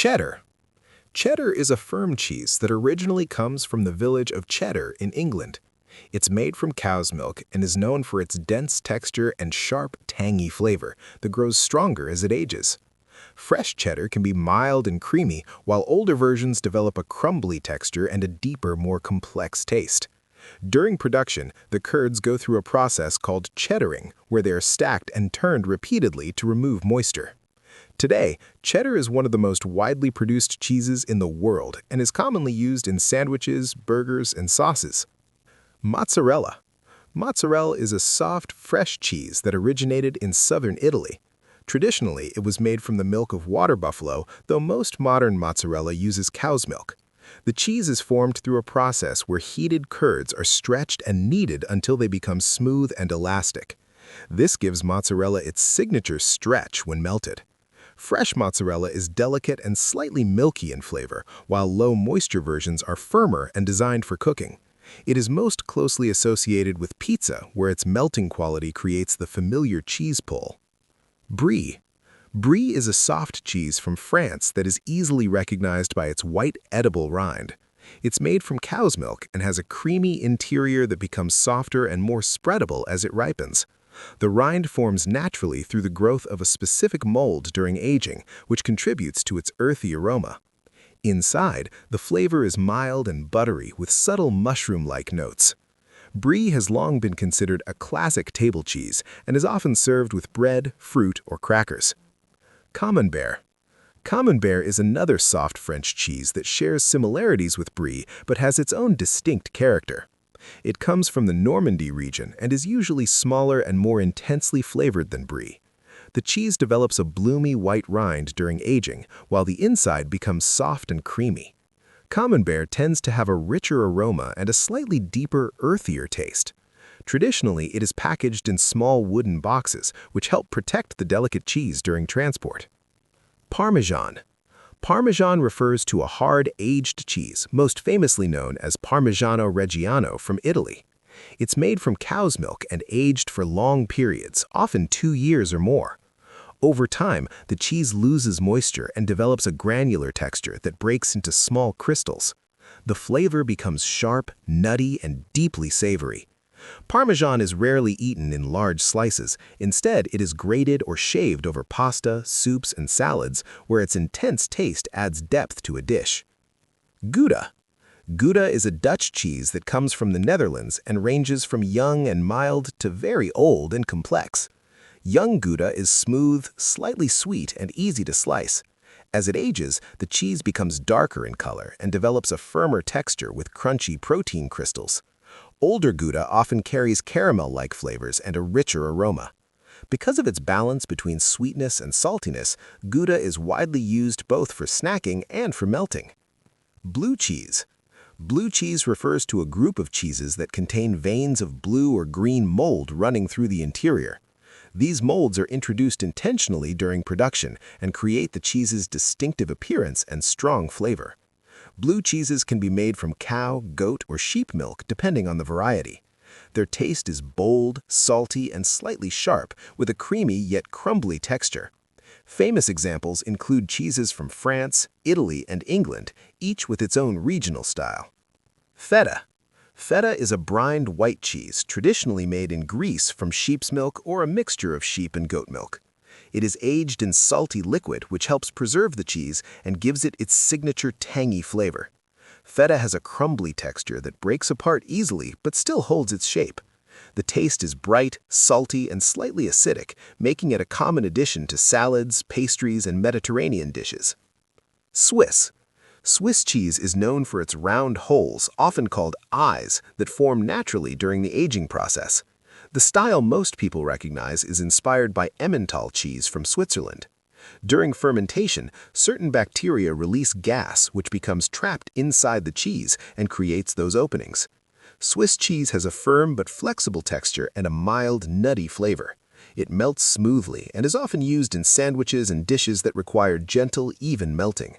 Cheddar. Cheddar is a firm cheese that originally comes from the village of Cheddar in England. It's made from cow's milk and is known for its dense texture and sharp, tangy flavor that grows stronger as it ages. Fresh cheddar can be mild and creamy, while older versions develop a crumbly texture and a deeper, more complex taste. During production, the curds go through a process called cheddaring, where they are stacked and turned repeatedly to remove moisture. Today, cheddar is one of the most widely produced cheeses in the world and is commonly used in sandwiches, burgers, and sauces. Mozzarella. Mozzarella is a soft, fresh cheese that originated in southern Italy. Traditionally, it was made from the milk of water buffalo, though most modern mozzarella uses cow's milk. The cheese is formed through a process where heated curds are stretched and kneaded until they become smooth and elastic. This gives mozzarella its signature stretch when melted. Fresh mozzarella is delicate and slightly milky in flavor, while low-moisture versions are firmer and designed for cooking. It is most closely associated with pizza, where its melting quality creates the familiar cheese pull. Brie. Brie is a soft cheese from France that is easily recognized by its white, edible rind. It's made from cow's milk and has a creamy interior that becomes softer and more spreadable as it ripens. The rind forms naturally through the growth of a specific mold during aging, which contributes to its earthy aroma. Inside, the flavor is mild and buttery with subtle mushroom-like notes. Brie has long been considered a classic table cheese and is often served with bread, fruit, or crackers. Camembert. Camembert is another soft French cheese that shares similarities with Brie but has its own distinct character. It comes from the Normandy region and is usually smaller and more intensely flavored than Brie. The cheese develops a bloomy white rind during aging, while the inside becomes soft and creamy. Camembert tends to have a richer aroma and a slightly deeper, earthier taste. Traditionally, it is packaged in small wooden boxes, which help protect the delicate cheese during transport. Parmesan. Parmesan refers to a hard, aged cheese, most famously known as Parmigiano Reggiano from Italy. It's made from cow's milk and aged for long periods, often 2 years or more. Over time, the cheese loses moisture and develops a granular texture that breaks into small crystals. The flavor becomes sharp, nutty, and deeply savory. Parmesan is rarely eaten in large slices. Instead, it is grated or shaved over pasta, soups, and salads, where its intense taste adds depth to a dish. Gouda. Gouda is a Dutch cheese that comes from the Netherlands and ranges from young and mild to very old and complex. Young Gouda is smooth, slightly sweet, and easy to slice. As it ages, the cheese becomes darker in color and develops a firmer texture with crunchy protein crystals. Older Gouda often carries caramel-like flavors and a richer aroma. Because of its balance between sweetness and saltiness, Gouda is widely used both for snacking and for melting. Blue cheese. Blue cheese refers to a group of cheeses that contain veins of blue or green mold running through the interior. These molds are introduced intentionally during production and create the cheese's distinctive appearance and strong flavor. Blue cheeses can be made from cow, goat, or sheep milk depending on the variety. Their taste is bold, salty, and slightly sharp, with a creamy yet crumbly texture. Famous examples include cheeses from France, Italy, and England, each with its own regional style. Feta. Feta is a brined white cheese traditionally made in Greece from sheep's milk or a mixture of sheep and goat milk. It is aged in salty liquid, which helps preserve the cheese and gives it its signature tangy flavor. Feta has a crumbly texture that breaks apart easily but still holds its shape. The taste is bright, salty, and slightly acidic, making it a common addition to salads, pastries, and Mediterranean dishes. Swiss. Swiss cheese is known for its round holes, often called eyes, that form naturally during the aging process. The style most people recognize is inspired by Emmental cheese from Switzerland. During fermentation, certain bacteria release gas which becomes trapped inside the cheese and creates those openings. Swiss cheese has a firm but flexible texture and a mild, nutty flavor. It melts smoothly and is often used in sandwiches and dishes that require gentle, even melting.